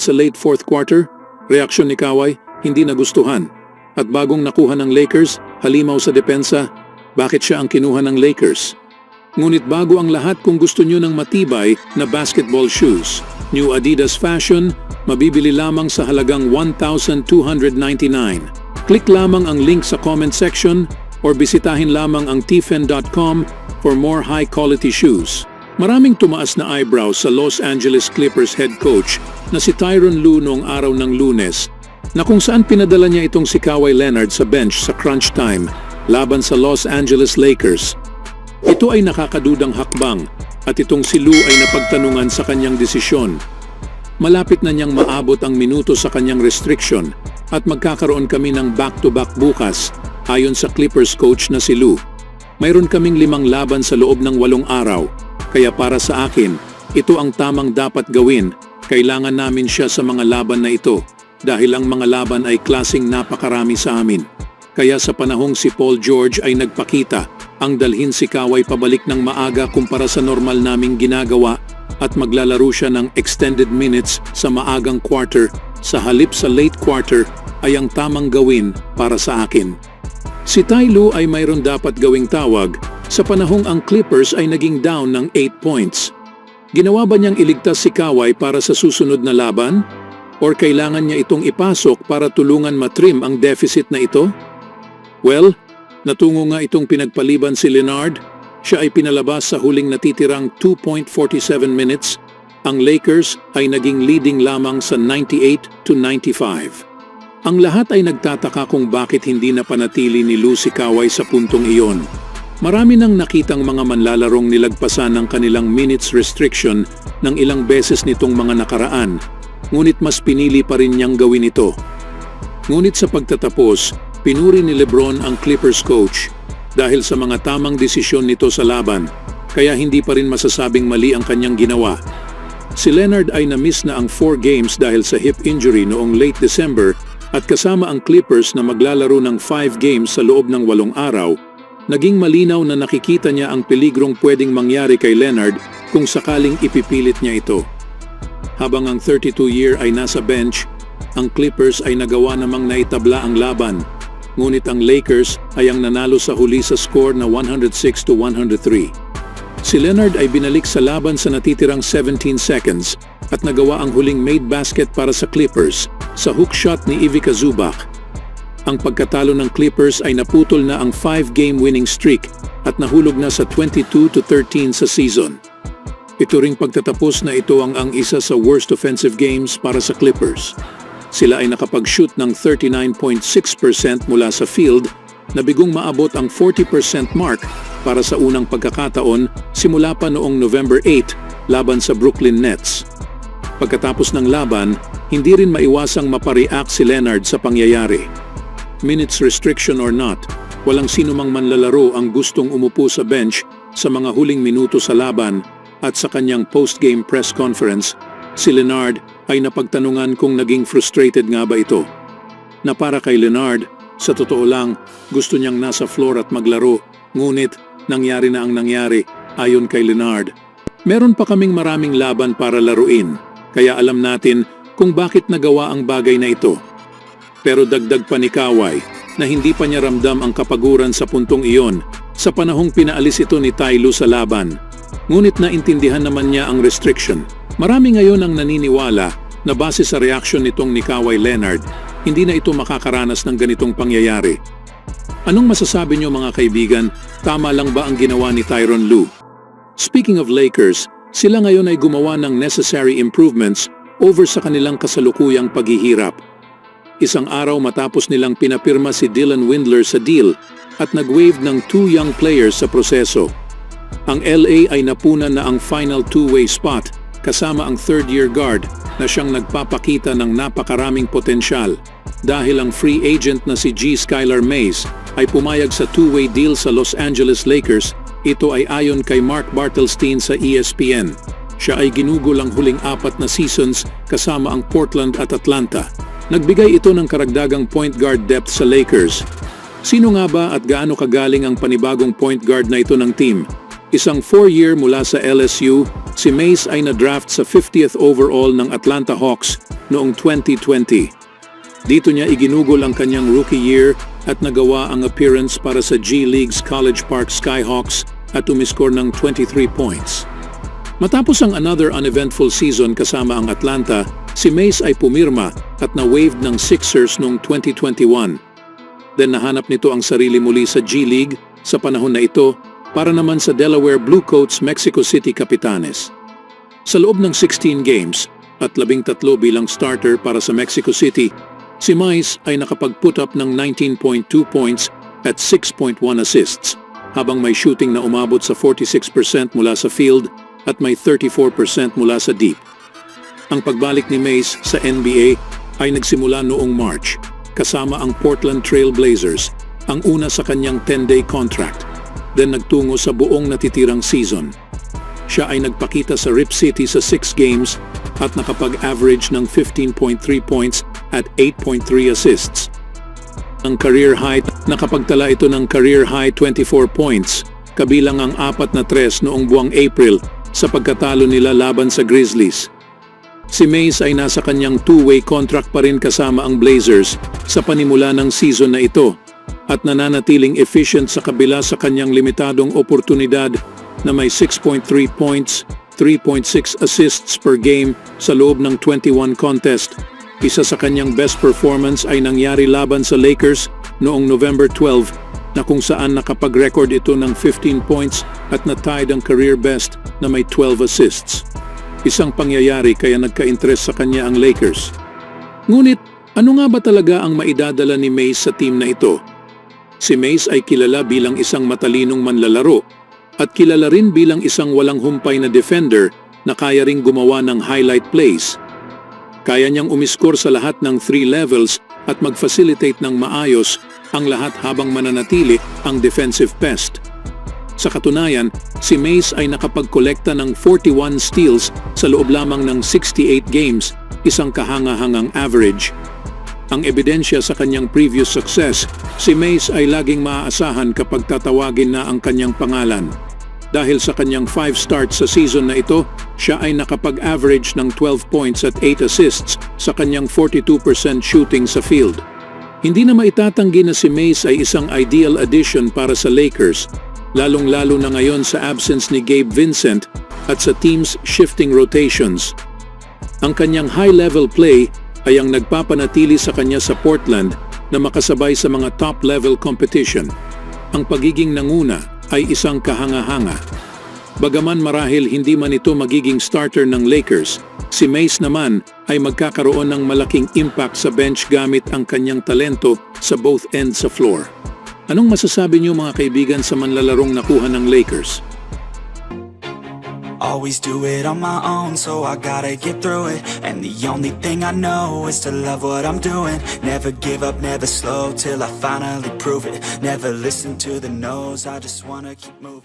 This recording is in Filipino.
sa late fourth quarter, reaksyon ni Kawhi, hindi nagustuhan. At bagong nakuha ng Lakers, halimaw sa depensa, bakit siya ang kinuha ng Lakers? Ngunit bago ang lahat, kung gusto nyo ng matibay na basketball shoes, New Adidas Fashion, mabibili lamang sa halagang $1,299. Click lamang ang link sa comment section or bisitahin lamang ang tfen.com for more high-quality shoes. Maraming tumaas na eyebrows sa Los Angeles Clippers head coach na si Tyronn Lue noong araw ng Lunes, na kung saan pinadala niya itong si Kawhi Leonard sa bench sa crunch time laban sa Los Angeles Lakers. Ito ay nakakadudang hakbang at itong si Lue ay napagtanungan sa kanyang desisyon. Malapit na niyang maabot ang minuto sa kanyang restriction at magkakaroon kami ng back-to-back bukas ayon sa Clippers coach na si Lue. Mayroon kaming 5 laban sa loob ng 8 araw. Kaya para sa akin, ito ang tamang dapat gawin. Kailangan namin siya sa mga laban na ito dahil ang mga laban ay klaseng napakarami sa amin. Kaya sa panahong si Paul George ay nagpakita, ang dalhin si Kawhi pabalik ng maaga kumpara sa normal naming ginagawa at maglalaro siya ng extended minutes sa maagang quarter sa halip sa late quarter ay ang tamang gawin para sa akin. Si Ty Lue ay mayroon dapat gawing tawag sa panahong ang Clippers ay naging down ng 8 points. Ginawa ba niyang iligtas si Kawhi para sa susunod na laban? Or kailangan niya itong ipasok para tulungan matrim ang deficit na ito? Well, natungo nga itong pinagpaliban si Leonard. Siya ay pinalabas sa huling natitirang 2.47 minutes. Ang Lakers ay naging leading lamang sa 98-95. Ang lahat ay nagtataka kung bakit hindi napanatili ni Lue si Kawhi sa puntong iyon. Marami nang nakitang mga manlalarong nilagpasan ng kanilang minutes restriction ng ilang beses nitong mga nakaraan, ngunit mas pinili pa rin niyang gawin ito. Ngunit sa pagtatapos, pinuri ni LeBron ang Clippers coach dahil sa mga tamang desisyon nito sa laban, kaya hindi pa rin masasabing mali ang kanyang ginawa. Si Leonard ay na-miss na ang 4 games dahil sa hip injury noong late December at kasama ang Clippers na maglalaro ng 5 games sa loob ng 8 araw, naging malinaw na nakikita niya ang peligrong pwedeng mangyari kay Leonard kung sakaling ipipilit niya ito. Habang ang 32-year ay nasa bench, ang Clippers ay nagawa namang naitabla ang laban, ngunit ang Lakers ay ang nanalo sa huli sa score na 106-103. Si Leonard ay binalik sa laban sa natitirang 17 seconds at nagawa ang huling made basket para sa Clippers sa hook shot ni Ivica Zubac. Ang pagkatalo ng Clippers ay naputol na ang 5-game winning streak at nahulog na sa 22-13 sa season. Ito ring pagtatapos na ito ang isa sa worst offensive games para sa Clippers. Sila ay nakapag-shoot ng 39.6% mula sa field na bigong maabot ang 40% mark para sa unang pagkakataon simula pa noong November 8 laban sa Brooklyn Nets. Pagkatapos ng laban, hindi rin maiwasang mapareact si Leonard sa pangyayari. Minutes restriction or not, walang sino mang manlalaro ang gustong umupo sa bench sa mga huling minuto sa laban at sa kanyang post-game press conference, si Leonard ay napagtanungan kung naging frustrated nga ba ito. Na para kay Leonard, sa totoo lang, gusto niyang nasa floor at maglaro, ngunit nangyari na ang nangyari ayon kay Leonard. Meron pa kaming maraming laban para laruin, kaya alam natin kung bakit nagawa ang bagay na ito. Pero dagdag pa ni Kawhi na hindi pa niya ramdam ang kapaguran sa puntong iyon sa panahong pinaalis ito ni Ty Lue sa laban. Ngunit naintindihan naman niya ang restriction. Marami ngayon ang naniniwala na base sa reaksyon nitong ni Kawhi Leonard, hindi na ito makakaranas ng ganitong pangyayari. Anong masasabi niyo mga kaibigan? Tama lang ba ang ginawa ni Tyronn Lue? Speaking of Lakers, sila ngayon ay gumawa ng necessary improvements over sa kanilang kasalukuyang paghihirap. Isang araw matapos nilang pinapirma si Dylan Windler sa deal at nag-waive ng 2 young players sa proseso. Ang LA ay napunan na ang final 2-way spot kasama ang third-year guard na siyang nagpapakita ng napakaraming potensyal dahil ang free agent na si G. Skylar Mays ay pumayag sa 2-way deal sa Los Angeles Lakers. Ito ay ayon kay Mark Bartelstein sa ESPN. Siya ay ginugol ang huling 4 na seasons kasama ang Portland at Atlanta. Nagbigay ito ng karagdagang point guard depth sa Lakers. Sino nga ba at gaano kagaling ang panibagong point guard na ito ng team? Isang 4-year mula sa LSU, si Mace ay na-draft sa 50th overall ng Atlanta Hawks noong 2020. Dito niya iginugol ang kanyang rookie year at nagawa ang appearance para sa G League's College Park Skyhawks at umiskor ng 23 points. Matapos ang another uneventful season kasama ang Atlanta, si Mace ay pumirma at na-waived ng Sixers noong 2021. Then nahanap nito ang sarili muli sa G League sa panahon na ito para naman sa Delaware Bluecoats Mexico City Capitanes. Sa loob ng 16 games at 13 bilang starter para sa Mexico City, si Mace ay nakapag-put up ng 19.2 points at 6.1 assists, habang may shooting na umabot sa 46% mula sa field at may 34% mula sa deep. Ang pagbalik ni Mace sa NBA ay nagsimula noong March, kasama ang Portland Trail Blazers, ang una sa kanyang 10-day contract, then nagtungo sa buong natitirang season. Siya ay nagpakita sa Rip City sa 6 games at nakapag-average ng 15.3 points at 8.3 assists. Ang career high, nakapagtala ito ng career high 24 points, kabilang ang 4 na tres noong buwang April sa pagkatalo nila laban sa Grizzlies. Si Mace ay nasa kanyang 2-way contract pa rin kasama ang Blazers sa panimula ng season na ito at nananatiling efficient sa kabila sa kanyang limitadong oportunidad na may 6.3 points, 3.6 assists per game sa loob ng 21 contest. Isa sa kanyang best performance ay nangyari laban sa Lakers noong November 12 na kung saan nakapag-record ito ng 15 points at na-tied ang career best na may 12 assists. Isang pangyayari kaya nagka-interest sa kanya ang Lakers. Ngunit, ano nga ba talaga ang maidadala ni Mace sa team na ito? Si Mace ay kilala bilang isang matalinong manlalaro at kilala rin bilang isang walang humpay na defender na kaya ring gumawa ng highlight plays. Kaya niyang umiskor sa lahat ng 3 levels at mag-facilitate ng maayos ang lahat habang mananatili ang defensive pest. Sa katunayan, si Mace ay nakapagkolekta ng 41 steals sa loob lamang ng 68 games, isang kahanga-hangang average. Ang ebidensya sa kanyang previous success, si Mace ay laging maaasahan kapag tatawagin na ang kanyang pangalan. Dahil sa kanyang 5 starts sa season na ito, siya ay nakapag-average ng 12 points at 8 assists sa kanyang 42% shooting sa field. Hindi na maitatanggi na si Mace ay isang ideal addition para sa Lakers, lalong-lalo na ngayon sa absence ni Gabe Vincent at sa team's shifting rotations. Ang kanyang high-level play ay ang nagpapanatili sa kanya sa Portland na makasabay sa mga top-level competition. Ang pagiging nanguna ay isang kahanga-hanga. Bagaman marahil hindi man ito magiging starter ng Lakers, si Mace naman ay magkakaroon ng malaking impact sa bench gamit ang kanyang talento sa both ends sa floor. Anong masasabi niyo mga kaibigan sa manlalarong nakuha ng Lakers? Always do it on my own, so I gotta get through it. And the only thing I know is to love what I'm doing. Never give up, never slow, till I finally prove it. Never listen to the no's, I just wanna keep moving.